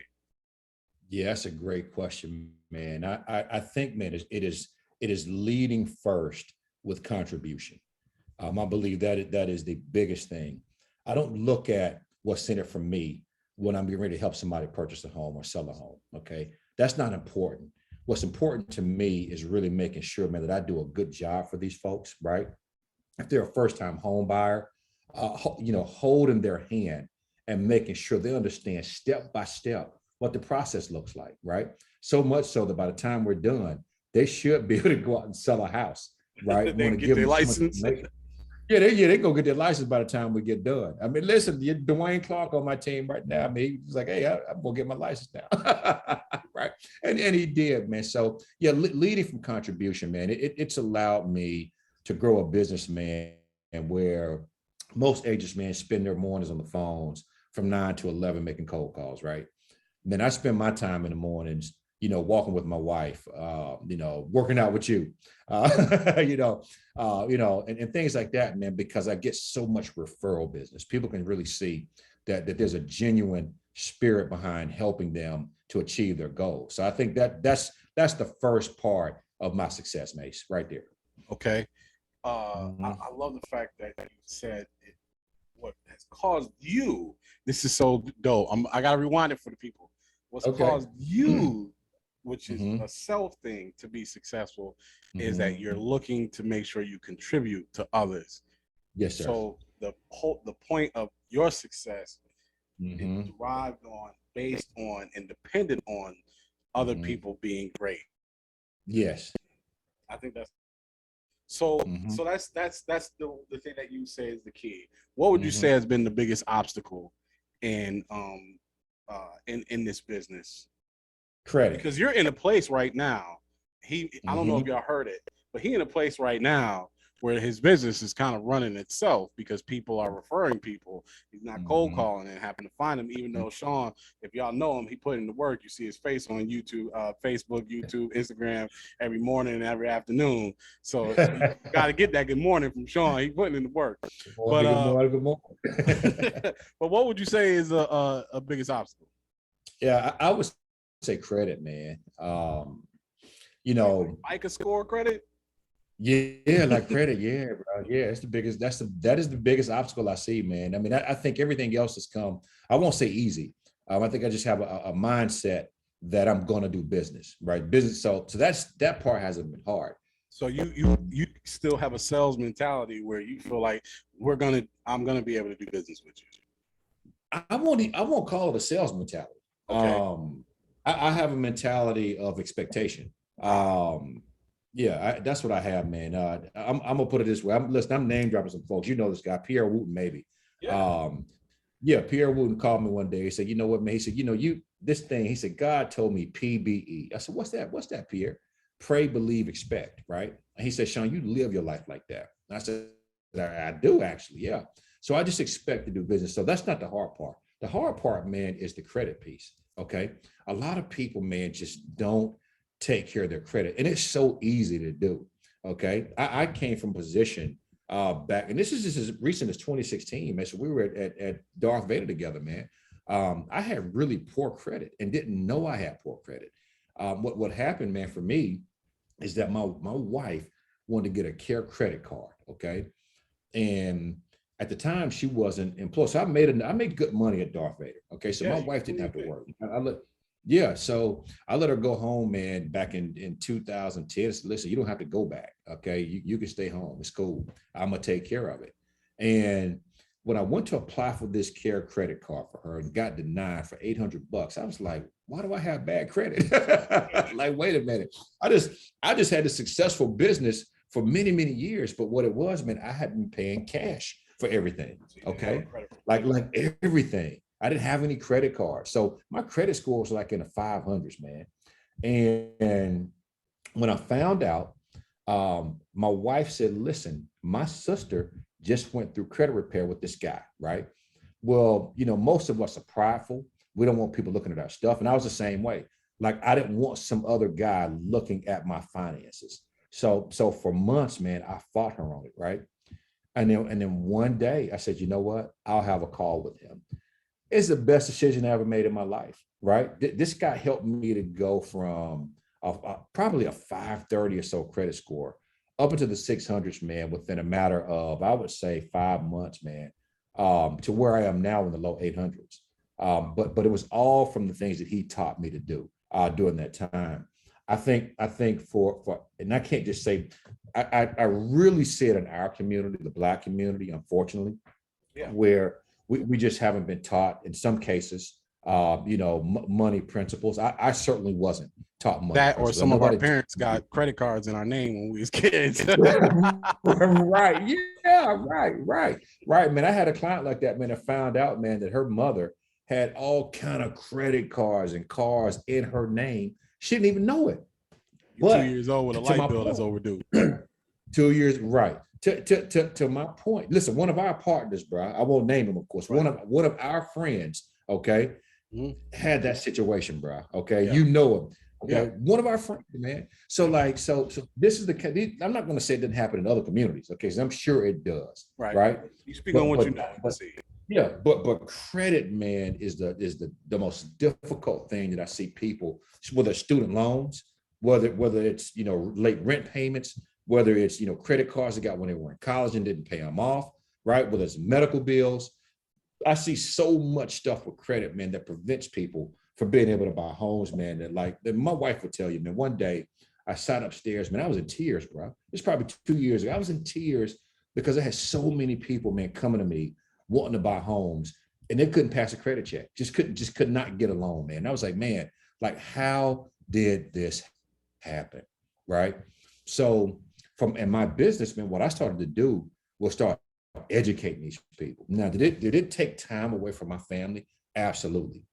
Yeah, that's a great question, man. I think, man, it is leading first with contribution. I believe that is the biggest thing. I don't look at what's in it for me when I'm getting ready to help somebody purchase a home or sell a home. Okay, that's not important. What's important to me is really making sure, man, that I do a good job for these folks, right? If they're a first-time home buyer, holding their hand and making sure they understand step by step what the process looks like, right? So much so that by the time we're done, they should be able to go out and sell a house, right? They Want to get give their them so much license. information. Yeah, they go get their license by the time we get done. I mean, listen, Dwayne Clark on my team right now. I mean, he's like, hey, I'm gonna get my license now, right? And he did, man. So yeah, leading from contribution, man. It's allowed me to grow a business, man, and where most agents, man, spend their mornings on the phones from 9 to 11 making cold calls, right? Man, I spend my time in the mornings, walking with my wife, working out with you, and things like that, man, because I get so much referral business. People can really see that there's a genuine spirit behind helping them to achieve their goals. So I think that's the first part of my success, Mace, right there. Okay. I love the fact that you said what has caused you. This is so dope. I gotta rewind it for the people. What's Okay. caused you, which is Mhm. a self thing, to be successful, is that you're Mhm. looking to make sure you contribute to others. Yes, sir. So the point of your success is Mhm. derived on, based on, and dependent on other Mhm. people being great. Yes. I think that's so. Mhm. So that's the thing that you say is the key. What would you say Mhm. has been the biggest obstacle in in this business? Credit. Because you're in a place right now. I don't know if Mhm. y'all heard it, but he in a place right now where his business is kind of running itself because people are referring people. He's not cold Mhm. calling and happen to find him. Even though Shawn, if y'all know him, he put in the work. You see his face on YouTube, Facebook, YouTube, Instagram every morning and every afternoon. So you got to get that good morning from Shawn. He putting in the work. Good But morning. Good morning. Good morning. but what would you say is a biggest obstacle? Yeah, I would say credit, man. You Like know, FICO score credit? yeah, like credit, yeah, bro. Yeah, it's the biggest, that is the biggest obstacle I see, man. I mean, I think everything else has come, I won't say easy. I think I just have a mindset that I'm gonna do business, right? Business. So that part hasn't been hard. So you still have a sales mentality where you feel like I'm gonna be able to do business with you. I won't call it a sales mentality. Okay. I have a mentality of expectation. Yeah, that's what I have, man. I'm gonna put it this way. I'm name dropping some folks. You know this guy, Pierre Wooten, maybe. Yeah. Um, yeah, Pierre Wooten called me one day. He said, "You know what, man?" He said, you this thing." He said, "God told me PBE." I said, "What's that? What's that, Pierre?" Pray, believe, expect. Right? And he said, "Shawn, you live your life like that." And I said, "I do actually, yeah." So I just expect to do business. So that's not the hard part. The hard part, man, is the credit piece. Okay, a lot of people, man, just don't take care of their credit, and it's so easy to do. Okay, I came from a position back, and this is just as recent as 2016, man. So we were at Darth Vader together, man. I had really poor credit and didn't know I had poor credit. What happened, man, for me is that my wife wanted to get a care credit card, okay, and at the time she wasn't employed, so I made good money at Darth Vader, okay. So Yeah, my you wife didn't really have to did. work. Yeah, so I let her go home, man, back in 2010. I said, listen, you don't have to go back. Okay. You can stay home. It's cool. I'm going to take care of it. And when I went to apply for this care credit card for her and got denied for $800, I was like, why do I have bad credit? Like, wait a minute. I just had a successful business for many, many years. But what it was, man, I had been paying cash for everything. So you didn't have a Okay. credit Like everything. I didn't have any credit cards. So my credit score was like in the 500s, man. And when I found out, my wife said, listen, my sister just went through credit repair with this guy, right? Well, most of us are prideful. We don't want people looking at our stuff. And I was the same way. Like I didn't want some other guy looking at my finances. So for months, man, I fought her on it, right? And then one day I said, you know what? I'll have a call with him. It's the best decision I ever made in my life, right? This guy helped me to go from probably a 530 or so credit score up into the 600s, man, within a matter of, I would say, 5 months, man, to where I am now in the low 800s. But it was all from the things that he taught me to do during that time. I think for and I can't just say, I really see it in our community, the Black community, unfortunately, Yeah. where we just haven't been taught in some cases, money principles. I certainly wasn't taught money That or principles. some of our Nobody. parents got credit cards in our name when we was kids. Right. Yeah. Right. Man, I had a client like that, man. I found out, man, that her mother had all kind of credit cards and cars in her name. She didn't even know it. You're 2 But years old with a to my light bill that's point, overdue. 2 years, right? To my point. Listen, one of our partners, bro, I won't name him, of course. Right. One of our friends, okay, Mhm. had that situation, bro. Okay, Yeah. you know him. Okay, Yeah. one of our friends, man. So so this is the case. I'm not going to say it didn't happen in other communities, okay? 'Cause I'm sure it does, Right. right? You speak on what you know. But yeah, but credit, man, is the most difficult thing that I see people, whether it's student loans, whether it's late rent payments, whether it's credit cards they got when they were in college and didn't pay them off, right? Whether it's medical bills. I see so much stuff with credit, man, that prevents people from being able to buy homes, man. That my wife would tell you, man. One day I sat upstairs, man. I was in tears, bro. It's probably 2 years ago. I was in tears because I had so many people, man, coming to me wanting to buy homes, and they couldn't pass a credit check. Could not get a loan, man. And I was like, man, like, how did this happen, right? So in my business, man, what I started to do was start educating these people. Now, did it take time away from my family? Absolutely.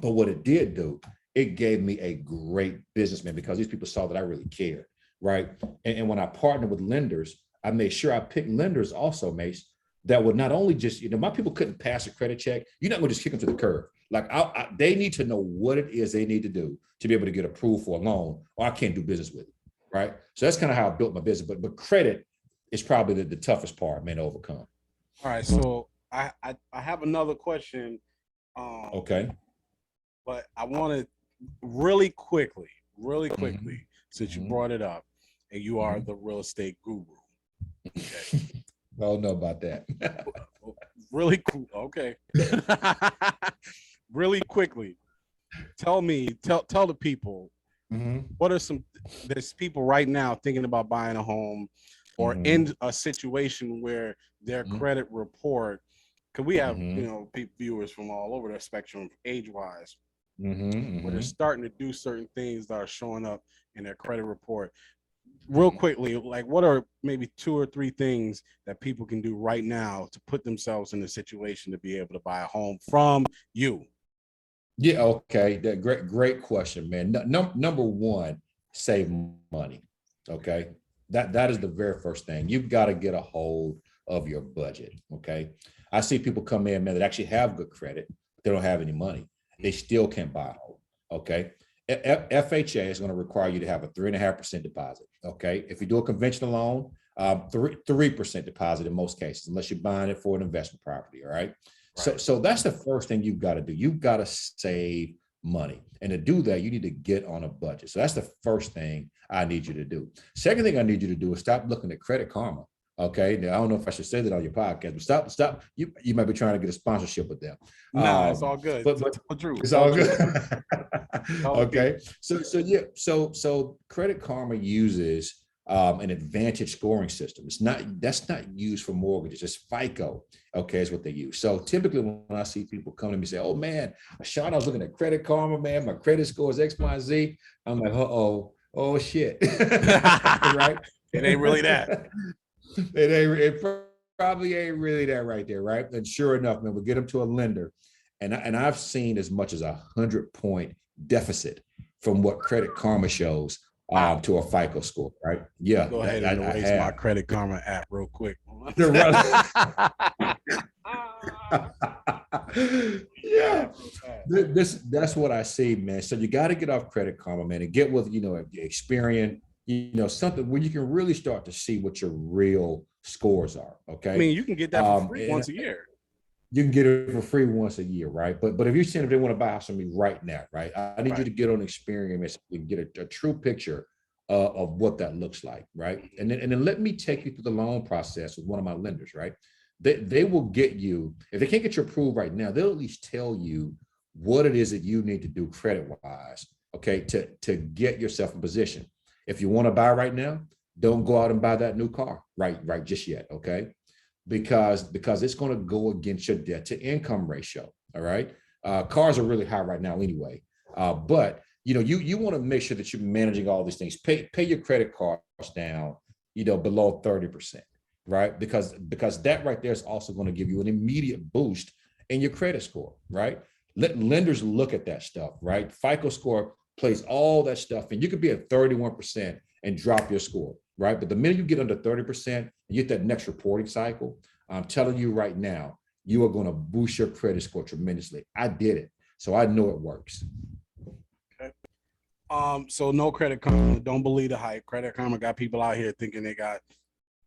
But what it did do, it gave me a great businessman because these people saw that I really cared, right? And when I partnered with lenders, I made sure I picked lenders also, Mace, that would not only just, my people couldn't pass a credit check. You're not going to just kick them to the curb. Like they need to know what it is they need to do to be able to get approved for a loan, or I can't do business with it, right? So that's kind of how I built my business. But credit is probably the toughest part, man, to overcome. All right. So I have another question. Okay. But I want to really quickly, Mhm. since you Mhm. brought it up, and you are Mhm. the real estate guru. I don't know about that. Really cool. Okay. Really quickly, tell the people Mhm. what are there's people right now thinking about buying a home or Mhm. in a situation where their Mhm. credit report, because we have Mhm. viewers from all over the spectrum age wise, Mhm. where they're Mhm. starting to do certain things that are showing up in their credit report. Real Mhm. quickly, like, what are maybe 2 or 3 things that people can do right now to put themselves in a situation to be able to buy a home from you? Yeah. Okay. That great question, man. Number one, save money. Okay. That is the very first thing. You've got to get a hold of your budget. Okay. I see people come in, man, that actually have good credit. They don't have any money. They still can't buy a home. Okay. FHA is going to require you to have a 3.5% deposit. Okay. If you do a conventional loan, 3% deposit in most cases, unless you're buying it for an investment property. All right. Right. So that's the first thing you've got to do. You've got to save money. And to do that, you need to get on a budget. So that's the first thing I need you to do. Second thing I need you to do is stop looking at Credit Karma. Okay. Now I don't know if I should say that on your podcast, but stop. You might be trying to get a sponsorship with them. Nah, it's all good. But Tell the truth. it's all good. Okay. Okay. So Credit Karma uses an advantage scoring system. That's not used for mortgages. It's FICO. Okay, is what they use. So typically, when I see people come to me and say, "Oh man, Shawn, I was looking at Credit Karma, man. My credit score is X, Y, Z." I'm like, oh shit, right? It ain't really that. It probably ain't really that right there, right? And sure enough, man, we get them to a lender, and I've seen as much as 100-point deficit from what Credit Karma shows Wow. to a FICO score, right? Yeah, Go ahead and I erase my have. Credit Karma app real quick. Yeah, that's what I see, man. So you got to get off Credit Karma, man, and get with Experian, something where you can really start to see what your real scores are. I Okay. mean, you can get that for free And once a year. you can get it for free once a year, right? But if you're saying if they want to buy a house from me right now, right, I need you Right. to get on experience and get a true picture of what that looks like, right? And then let me take you through the loan process with one of my lenders, right? They will get you, if they can't get you approved right now, they'll at least tell you what it is that you need to do credit wise, okay, to get yourself in position. If you want to buy right now, don't go out and buy that new car right just yet, okay? Because it's going to go against your debt to income ratio. All right. Cars are really high right now anyway. But you want to make sure that you're managing all these things. Pay your credit cards down, below 30%, right? Because that right there is also going to give you an immediate boost in your credit score, right? Let lenders look at that stuff, right? FICO score plays all that stuff, and you could be at 31% and drop your score, right? But the minute you get under 30% and you get that next reporting cycle, I'm telling you right now, you are going to boost your credit score tremendously. I did it, so I know it works. Okay. So no Credit Karma. Don't believe the hype. Credit Karma got people out here thinking they got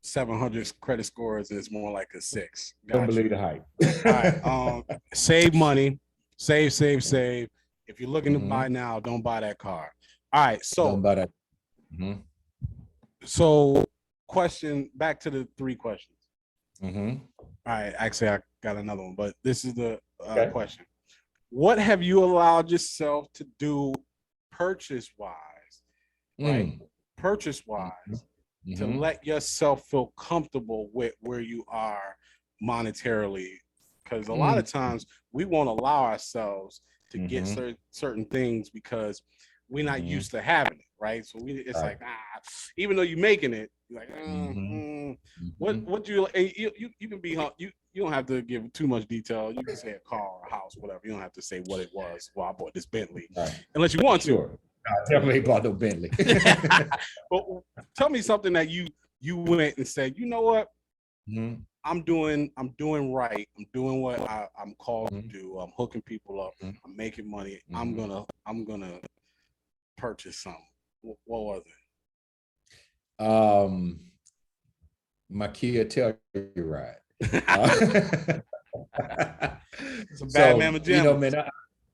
700 credit scores, and it's more like a 6. Don't believe the hype. All right. Save money. Save. If you're looking to Mhm. buy now, don't buy that car. All right. Don't So buy that. Mhm. question back to the 3 questions. Mhm. All right. Actually, I got another one, but this is the Okay. question. What have you allowed yourself to do purchase wise, right? Mm. Purchase wise, to Mhm. let yourself feel comfortable with where you are monetarily? Because a lot Mm. of times we won't allow ourselves to get Mhm. certain things because we're not Mhm. used to having it, right? So it's Right. like, even though you're making it, you're like, Mhm. Mhm. what do you, and you can be, you don't have to give too much detail. You can say a car or a house, whatever. You don't have to say what it was. Well, I bought this Bentley, Right. unless you want to. Sure. I definitely bought no Bentley. But tell me something that you went and said, you know what, Mhm. I'm doing right. I'm doing what I'm called to Mhm. do. I'm hooking people up. Mhm. I'm making money. I'm Mhm. gonna purchase something. What was Um, my Kia Telluride. it? It's a bad So mamma jamma. man,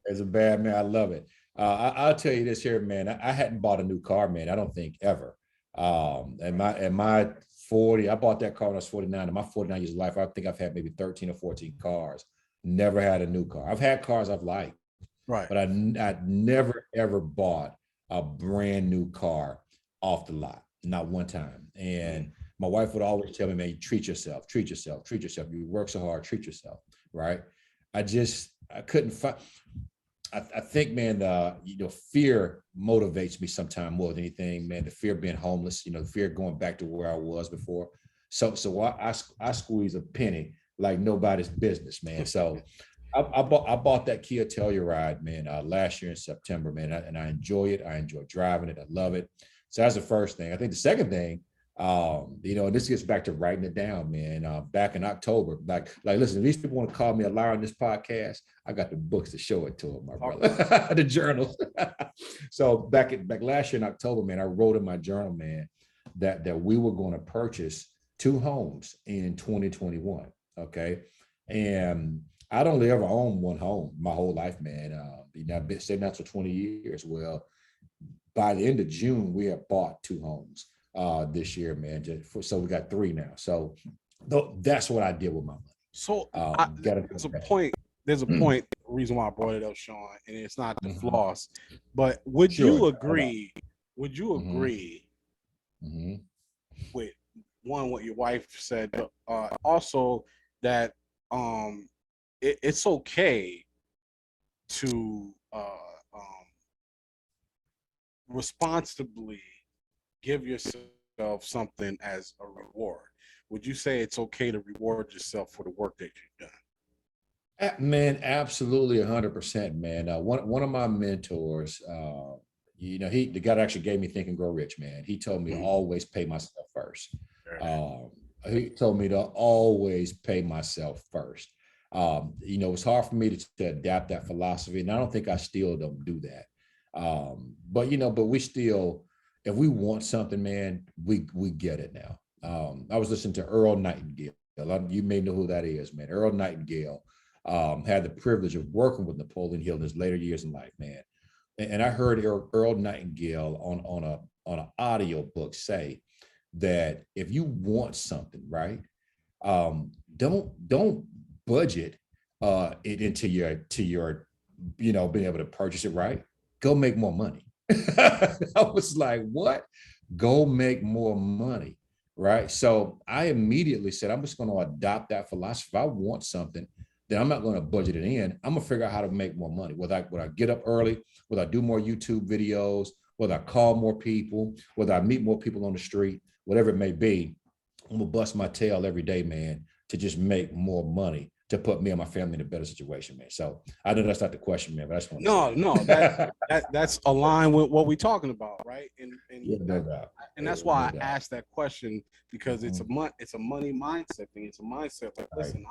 as a bad man, I love it. I'll tell you this here, man. I hadn't bought a new car, man. I don't think ever. And my 40, I bought that car when I was 49. In my 49 years of life, I think I've had maybe 13 or 14 cars. Never had a new car. I've had cars I've liked, Right. but I never ever bought a brand new car off the lot, not one time. And my wife would always tell me, man, treat yourself, treat yourself, treat yourself. You work so hard, treat yourself, right? I couldn't find. I think, man, fear motivates me sometimes more than anything, man. The fear of being homeless, the fear of going back to where I was before. So I squeeze a penny like nobody's business, man. So I bought that Kia Telluride, man, last year in September, man, and I enjoy it. I enjoy driving it. I love it. So that's the first thing. I think the second thing, and this gets back to writing it down, man. Back in October, like, listen, if these people want to call me a liar on this podcast, I got the books to show it to them, my brother, the journals. So back last year in October, man, I wrote in my journal, man, that we were going to purchase 2 homes in 2021. Okay, and I'd only ever owned 1 home my whole life, man. I've been sitting out for 20 years. Well, by the end of June, we have bought 2 homes this year, man. So we got 3 now. So that's what I did with my money. So there's a investment. point. There's a point. Reason why I brought it up, Shawn, and it's not the floss, but would Sure. you agree? Would you Mhm. agree Mhm. with what your wife said, but also that it's okay to responsibly give yourself something as a reward? Would you say it's okay to reward yourself for the work that you've done? Man, absolutely 100%, man. One of my mentors, the guy that actually gave me Think and Grow Rich, man. He told me to always pay myself first. Um, he told me to always pay myself first. It's hard for me to adapt that philosophy, and I don't think I still don't do that. But we still, if we want something, man, we get it now. I was listening to Earl Nightingale. You may know who that is, man. Earl Nightingale had the privilege of working with Napoleon Hill in his later years in life, man. And I heard Earl Nightingale on an audio book say that if you want something, right, don't budget it into your being able to purchase it, right. Go make more money. I was like, what? Go make more money, right? So I immediately said, I'm just going to adopt that philosophy. If I want something, then I'm not going to budget it in. I'm gonna figure out how to make more money. Whether I get up early, whether I do more YouTube videos, whether I call more people, whether I meet more people on the street, whatever it may be, I'm gonna bust my tail every day, man, to just make more money to put me and my family in a better situation, man. So I know that's not the question, man, but I just want to No, that's aligned with what we're talking about, right? yeah, no doubt. And that's why I asked that question, because it's a money mindset thing. It's a mindset like, listen,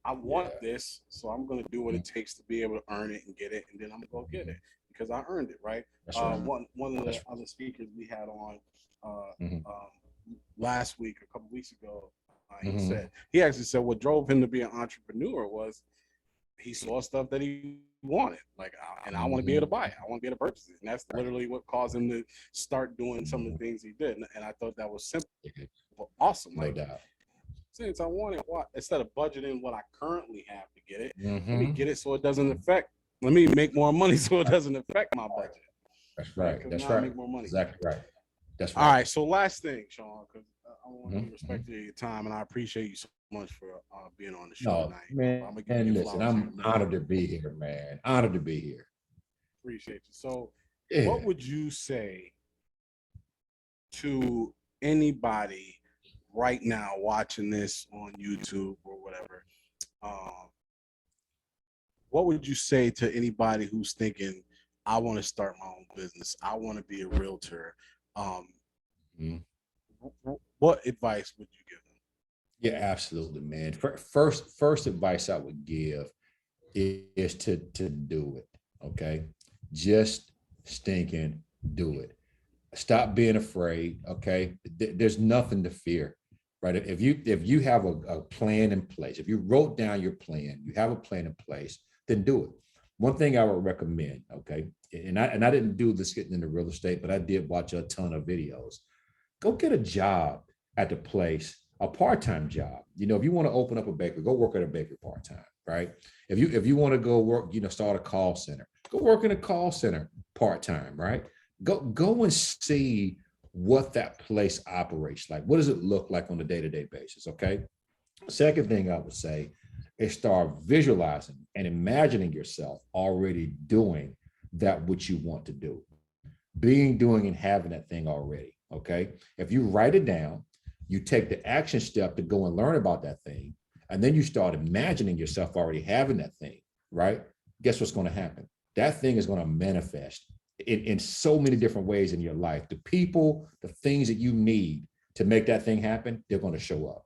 I want this, so I'm gonna do what it takes to be able to earn it and get it, and then I'm gonna go get it because I earned it, right? One of the other speakers we had on last week, a couple weeks ago, he actually said what drove him to be an entrepreneur was he saw stuff that he wanted, like, and I want to be able to buy it. I want to be able to purchase it, and that's literally what caused him to start doing some of the things he did. And I thought that was simple, but awesome. Like, since I want it, instead of budgeting what I currently have to get it, let me get it so it doesn't affect. Let me make more money so it doesn't affect my budget. That's right. That's right. Make more money. Exactly right. That's right. All right. So last thing, Shawn, because I want to be respectful of your time, and I appreciate you so much for being on the show tonight. Man, and listen, I'm honored to be here, man. Honored to be here. Appreciate you. So, what would you say to anybody right now watching this on YouTube or whatever? What would you say to anybody who's thinking, I want to start my own business, I want to be a realtor? What advice would you give them? Yeah, absolutely, man. First advice I would give is to do it. Okay, just stinking do it. Stop being afraid. Okay, there's nothing to fear, right? If you have a plan in place, if you wrote down your plan, you have a plan in place, then do it. One thing I would recommend, okay, and I didn't do this getting into real estate, but I did watch a ton of videos. Go get a job at the place, a part-time job. If you want to open up a bakery, go work at a bakery part-time, right? If you want to go work, start a call center, go work in a call center part-time, right? Go and see what that place operates like. What does it look like on a day-to-day basis? Okay. Second thing I would say is start visualizing and imagining yourself already doing that which you want to do. Doing, and having that thing already. Okay. If you write it down, you take the action step to go and learn about that thing, and then you start imagining yourself already having that thing, right? Guess what's going to happen? That thing is going to manifest in so many different ways in your life. The people, the things that you need to make that thing happen, they're going to show up.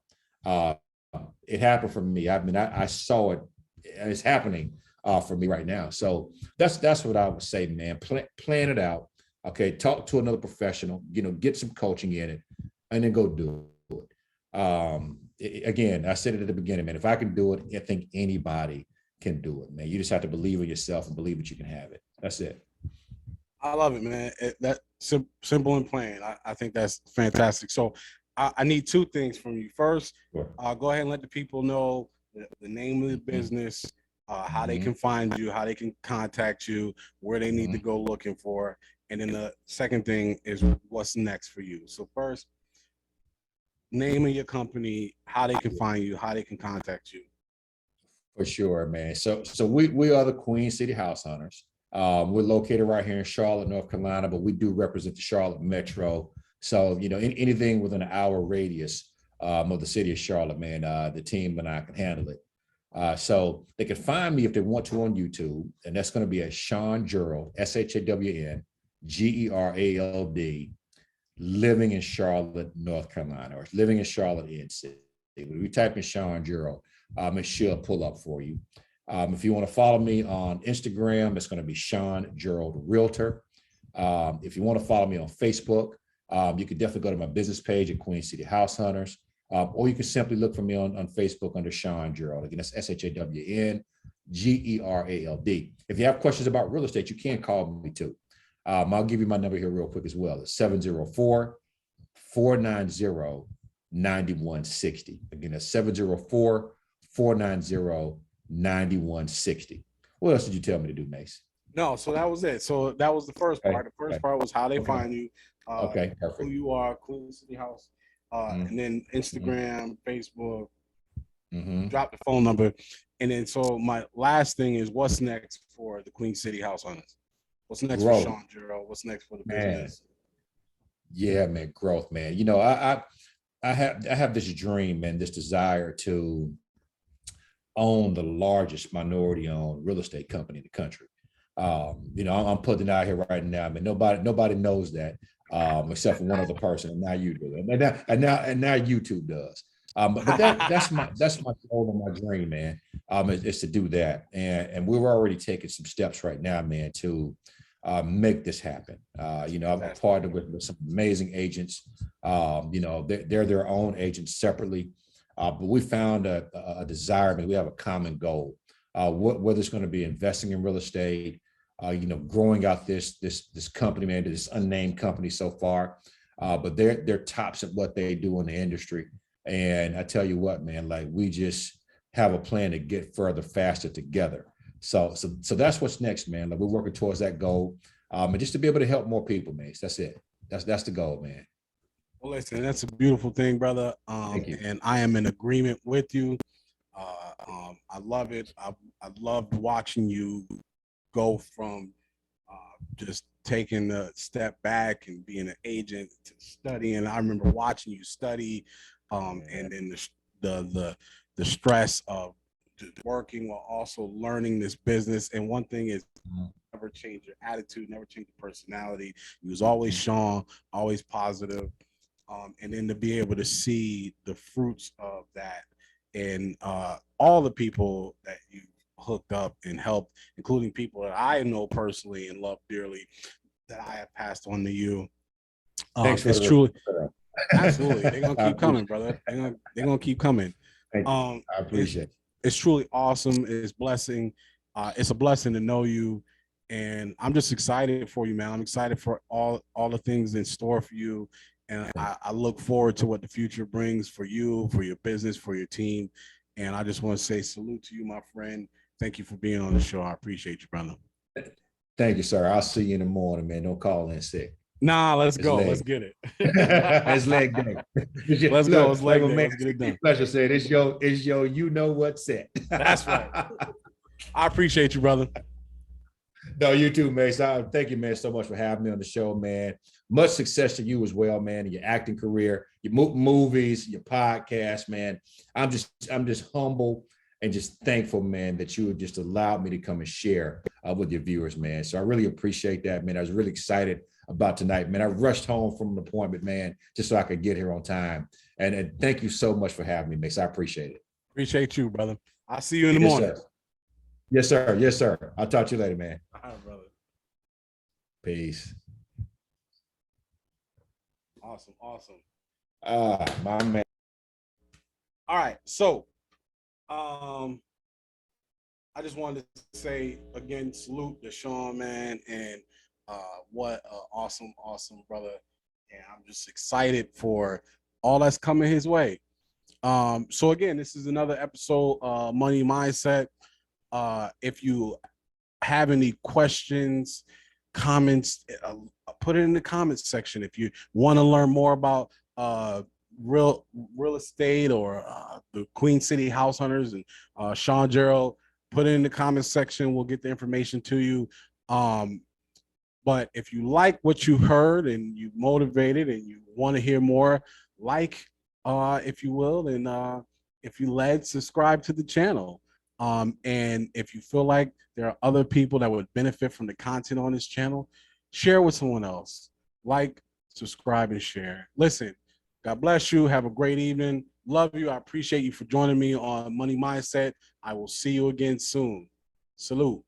It happened for me. I mean, I saw it, and it's happening for me right now. So that's what I would say, man. Plan it out. Okay, talk to another professional. Get some coaching in it, and then go do it. Again, I said it at the beginning, man. If I can do it, I think anybody can do it, man. You just have to believe in yourself and believe that you can have it. That's it. I love it, man. That simple and plain. I think that's fantastic. So I need two things from you. First, go ahead and let the people know the name of the business, how they can find you, how they can contact you, where they need to go looking for. And then the second thing is what's next for you. So first, name of your company, how they can find you, how they can contact you. For sure, man. So we are the Queen City House Hunters. We're located right here in Charlotte, North Carolina, but we do represent the Charlotte Metro. So, anything within an hour radius of the city of Charlotte, man, the team and I can handle it. So they can find me if they want to on YouTube, and that's going to be at Shawn Gerald, ShawnGerald, living in Charlotte, North Carolina, or living in Charlotte, NC. When we type in Shawn Gerald, it should pull up for you. If you want to follow me on Instagram, it's going to be Shawn Gerald Realtor. If you want to follow me on Facebook, you can definitely go to my business page at Queen City House Hunters, or you can simply look for me on Facebook under Shawn Gerald. Again, that's ShawnGerald. If you have questions about real estate, you can call me too. I'll give you my number here real quick as well. It's 704-490-9160. Again, that's 704-490-9160. What else did you tell me to do, Mace? No, so that was it. So that was the first part. The first part was how they find you, Okay, perfect. who you are, Queen City House, and then Instagram, Facebook, drop the phone number. And then so my last thing is, what's next for the Queen City House Hunters? What's next for Shawn Gerald? What's next for the business? Yeah, man, growth, man. You know, I have this dream, man, this desire to own the largest minority-owned real estate company in the country. You know, I'm putting it out here right now. I mean, nobody knows that except for one other person, and now you do. And now YouTube does. But that's my goal and my dream, man. Is to do that, and we're already taking some steps right now, man, to make this happen. You know, I've partnered with some amazing agents. You know, they're their own agents separately, but we found a desire, and we have a common goal. Whether it's going to be investing in real estate, you know, growing out this company, man, this unnamed company so far, but they're tops at what they do in the industry. And I tell you what, man, like we just have a plan to get further, faster together. So that's what's next, man. Like we're working towards that goal, and just to be able to help more people, man. That's it. That's the goal, man. Well, listen, that's a beautiful thing, brother. Thank you. And I am in agreement with you. I love it. I loved watching you go from just taking a step back and being an agent to studying. I remember watching you study, and then the stress of working while also learning this business. And one thing is, never change your attitude, never change your personality. You was always Shawn, always positive. And then to be able to see the fruits of that and all the people that you hooked up and helped, including people that I know personally and love dearly, that I have passed on to you. Thanks it's truly, absolutely. They're gonna keep coming, brother. They're gonna keep coming. I appreciate it. It's truly awesome. It's blessing. It's a blessing to know you, and I'm just excited for you, man. I'm excited for all the things in store for you. And I look forward to what the future brings for you, for your business, for your team. And I just want to say salute to you, my friend. Thank you for being on the show. I appreciate you, brother. Thank you, sir. I'll see you in the morning, man. Don't call in sick. Nah, let's go. Let's get it. It's leg day. Let's go. It's leg day. Let's get it done. Pleasure said, it's your you know what set. That's right. I appreciate you, brother. No, you too, man. So, thank you, man, so much for having me on the show, man. Much success to you as well, man, in your acting career, your movies, your podcast, man. I'm just humble and just thankful, man, that you just allowed me to come and share with your viewers, man. So I really appreciate that, man. I was really excited about tonight, man. I rushed home from an appointment, man, just so I could get here on time. And thank you so much for having me, Mace. I appreciate it. Appreciate you, brother. I'll see you in the morning. Sir. Yes, sir. Yes, sir. I'll talk to you later, man. All right, brother. Peace. Awesome. My man. All right. So, I just wanted to say again, salute to Shawn, man, and what an awesome brother. And I'm just excited for all that's coming his way. So again, this is another episode, Money Mindset. If you have any questions, comments, put it in the comments section. If you want to learn more about real estate or the Queen City House Hunters and Shawn Gerald, put it in the comments section. We'll get the information to you. But if you like what you heard and you motivated and you want to hear more, if you will, and if you led, subscribe to the channel. And if you feel like there are other people that would benefit from the content on this channel, share with someone else. Like, subscribe, and share. Listen, God bless you. Have a great evening. Love you. I appreciate you for joining me on Money Mindset. I will see you again soon. Salute.